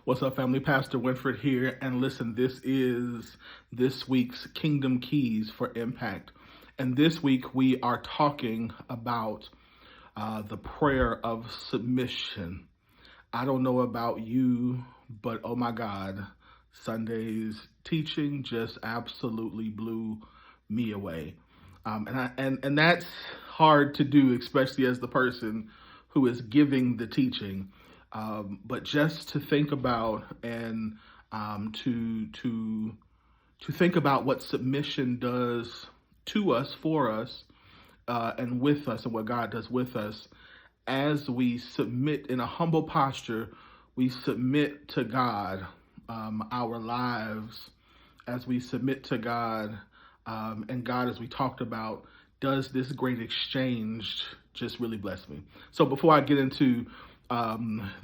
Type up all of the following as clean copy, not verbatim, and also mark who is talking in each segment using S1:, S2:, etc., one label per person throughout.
S1: What's up, family? Pastor Winfred here. And listen, this is this week's Kingdom Keys for Impact. And this week we are talking about the prayer of submission. I don't know about you, but oh my God, Sunday's teaching just absolutely blew me away. And that's hard to do, especially as the person who is giving the teaching. But just to think about and to think about what submission does to us, for us, and with us, and what God does with us as we submit in a humble posture. We submit to God our lives, as we submit to God, and God, as we talked about, does this great exchange just really bless me. So before I get into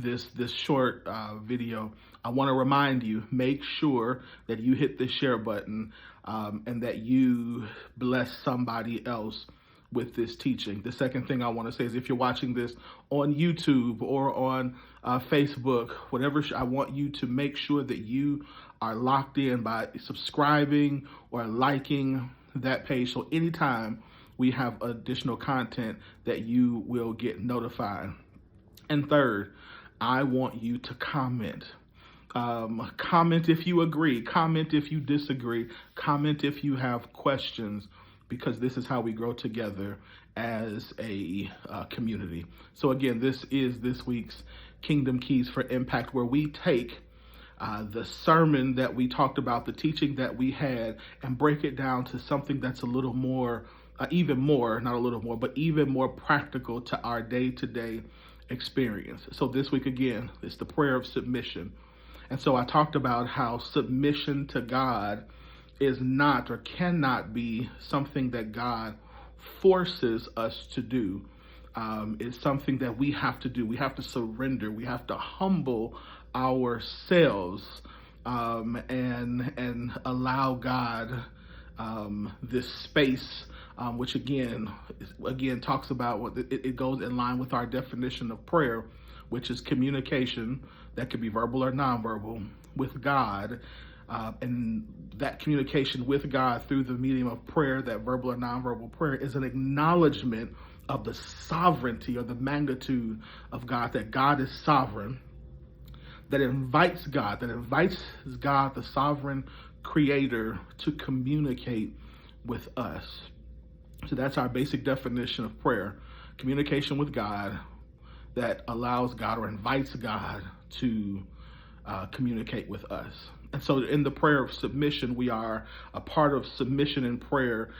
S1: this short video, I want to remind you, make sure that you hit the share button, and that you bless somebody else with this teaching. The second thing I want to say is, if you're watching this on YouTube or on Facebook, whatever, I want you to make sure that you are locked in by subscribing or liking that page. So anytime we have additional content, that you will get notified. And third, I want you to comment. Comment if you agree, comment if you disagree, comment if you have questions, because this is how we grow together as a community. So again, this is this week's Kingdom Keys for Impact, where we take the sermon that we talked about, the teaching that we had, and break it down to something that's a little more, even more, not a little more, but even more practical to our day-to-day experience. So this week, again, it's the prayer of submission. And so I talked about how submission to God is not or cannot be something that God forces us to do. It's something that we have to do. We have to surrender. We have to humble ourselves, and allow God this space, which again talks about what it goes in line with our definition of prayer, which is communication that could be verbal or nonverbal with God. And that communication with God through the medium of prayer, that verbal or nonverbal prayer, is an acknowledgement of the sovereignty or the magnitude of God, that God is sovereign, that invites God, the sovereign creator, to communicate with us. So that's our basic definition of prayer: communication with God that allows God or invites God to communicate with us. And so in the prayer of submission, we are a part of submission in prayer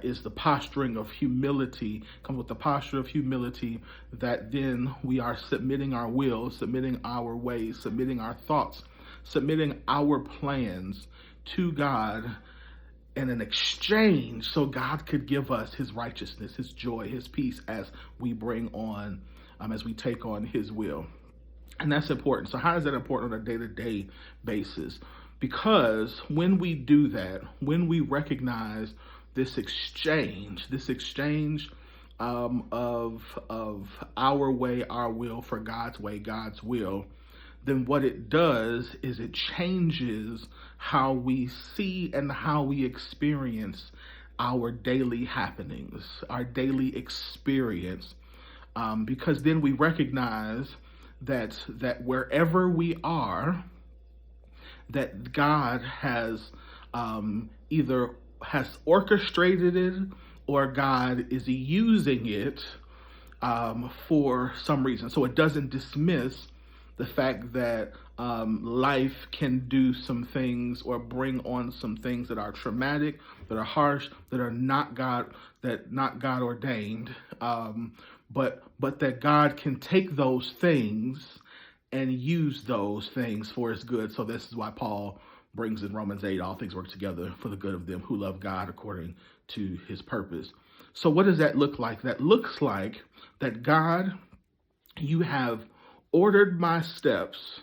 S1: is the posturing of humility, comes with the posture of humility, that then we are submitting our will, submitting our ways, submitting our thoughts, submitting our plans to God in an exchange, so God could give us his righteousness, his joy, his peace, as we bring on, as we take on his will. And that's important. So how is that important on a day-to-day basis? Because when we do that, when we recognize this exchange of our way, our will, for God's way, God's will, then what it does is it changes how we see and how we experience our daily happenings, our daily experience, because then we recognize that wherever we are, that God has either has orchestrated it, or God is using it for some reason. So it doesn't dismiss the fact that life can do some things or bring on some things that are traumatic, that are harsh, that are not God ordained, but that God can take those things and use those things for his good. So this is why Paul brings in Romans 8, all things work together for the good of them who love God according to his purpose. So what does that look like? That looks like that, God, you have ordered my steps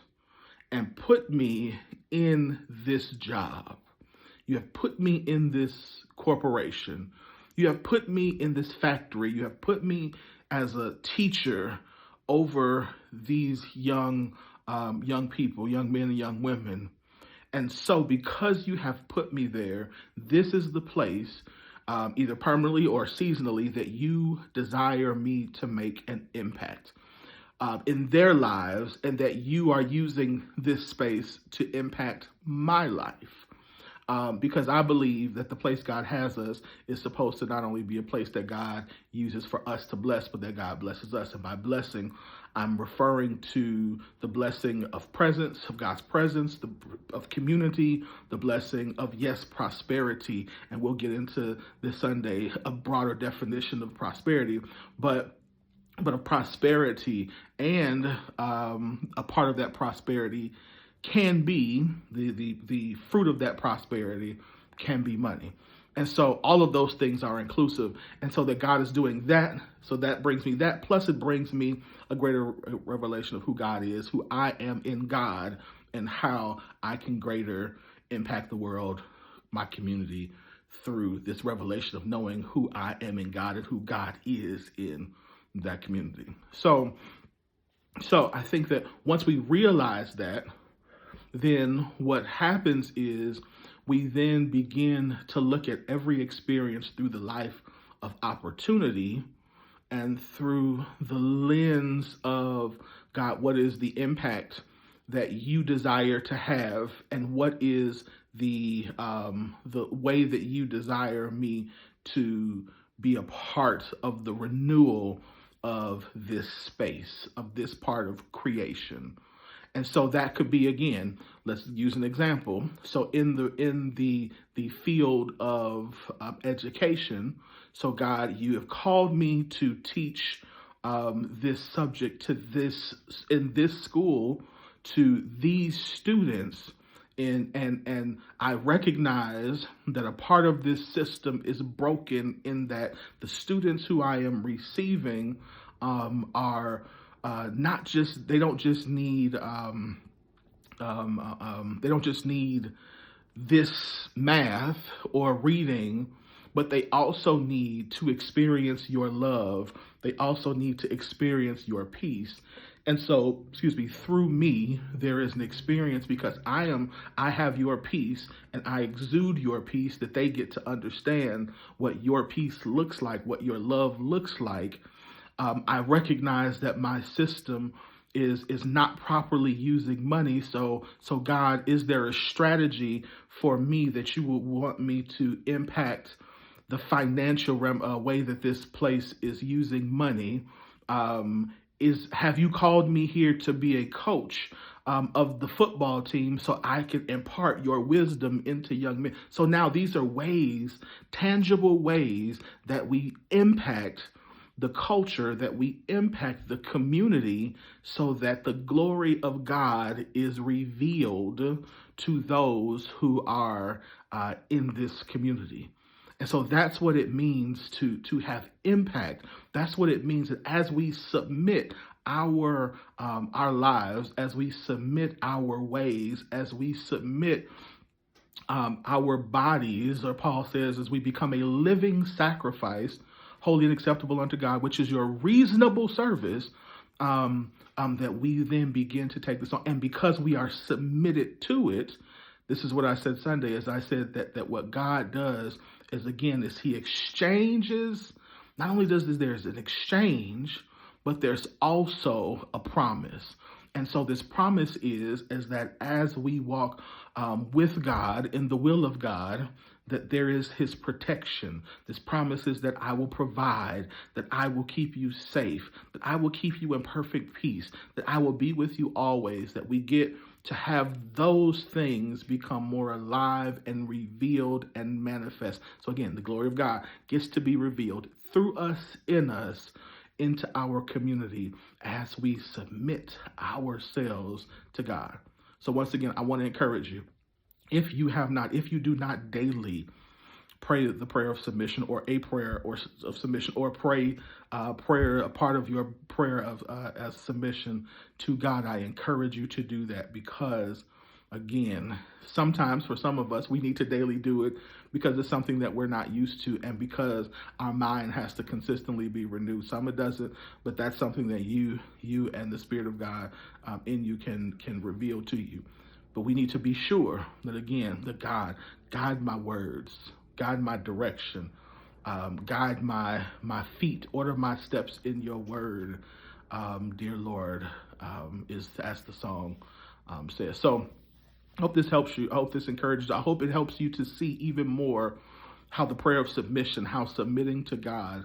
S1: and put me in this job. You have put me in this corporation. You have put me in this factory. You have put me as a teacher over these young young people, young men and young women. And so, because you have put me there, this is the place, either permanently or seasonally, that you desire me to make an impact in their lives, and that you are using this space to impact my life. Because I believe that the place God has us is supposed to not only be a place that God uses for us to bless, but that God blesses us. And by blessing, I'm referring to the blessing of presence, of God's presence, of community, the blessing of, yes, prosperity. And we'll get into this Sunday a broader definition of prosperity, but of prosperity. And a part of that prosperity can be the fruit of that prosperity can be money. And so all of those things are inclusive. And so that God is doing that. So that brings me that. Plus it brings me a greater revelation of who God is, who I am in God, and how I can greater impact the world, my community, through this revelation of knowing who I am in God and who God is in that community. So I think that once we realize that, then what happens is we then begin to look at every experience through the life of opportunity and through the lens of, God, what is the impact that you desire to have, and what is the way that you desire me to be a part of the renewal of this space, of this part of creation. And so that could be, again, let's use an example. So in the field of education, so God, you have called me to teach this subject in this school to these students. And I recognize that a part of this system is broken, in that the students who I am receiving are not just, they don't just need this math or reading, but they also need to experience your love. They also need to experience your peace. And so, through me, there is an experience, because I have your peace and I exude your peace, that they get to understand what your peace looks like, what your love looks like. I recognize that my system is not properly using money. So God, is there a strategy for me that you would want me to impact the financial way that this place is using money? Have you called me here to be a coach of the football team, so I can impart your wisdom into young men? So now these are ways, tangible ways, that we impact the culture, that we impact the community, so that the glory of God is revealed to those who are in this community. And so that's what it means to have impact. That's what it means that as we submit our lives, as we submit our ways, as we submit our bodies, or Paul says, as we become a living sacrifice, holy and acceptable unto God, which is your reasonable service, that we then begin to take this on. And because we are submitted to it, this is what I said Sunday, as I said that what God does is, again, is he exchanges. Not only there's an exchange, but there's also a promise. And so this promise is that as we walk with God in the will of God, that there is his protection. This promise is that I will provide, that I will keep you safe, that I will keep you in perfect peace, that I will be with you always, that we get to have those things become more alive and revealed and manifest. So again, the glory of God gets to be revealed through us, in us, into our community, as we submit ourselves to God. So once again, I want to encourage you, if you do not daily pray the prayer of submission, or a prayer of submission, or pray a part of your prayer of as submission to God, I encourage you to do that, because again, sometimes for some of us, we need to daily do it because it's something that we're not used to, and because our mind has to consistently be renewed. Some it doesn't, but that's something that you and the Spirit of God in you can reveal to you. But we need to be sure that, again, that God guide my words, guide my direction, guide my feet, order my steps in your word, dear Lord, is as the song says. So I hope this helps you. I hope this encourages you. I hope it helps you to see even more how the prayer of submission, how submitting to God,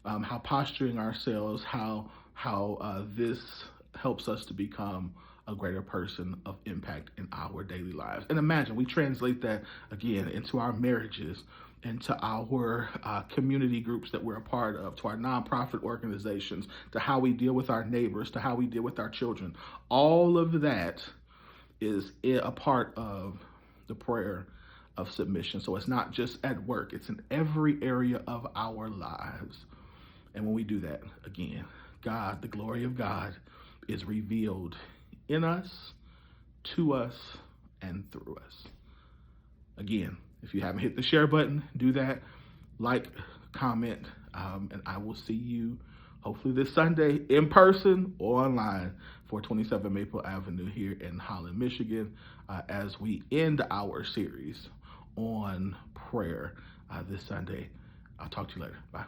S1: how posturing ourselves, how this helps us to become a greater person of impact in our daily lives. And imagine we translate that again into our marriages, into our community groups that we're a part of, to our nonprofit organizations, to how we deal with our neighbors, to how we deal with our children. All of that is a part of the prayer of submission. So it's not just at work, it's in every area of our lives. And when we do that, again, God, the glory of God is revealed in us, to us, and through us. Again, if you haven't hit the share button, do that. Like, comment, and I will see you hopefully this Sunday in person or online for 27 Maple Avenue here in Holland, Michigan, as we end our series on prayer this Sunday. I'll talk to you later. Bye.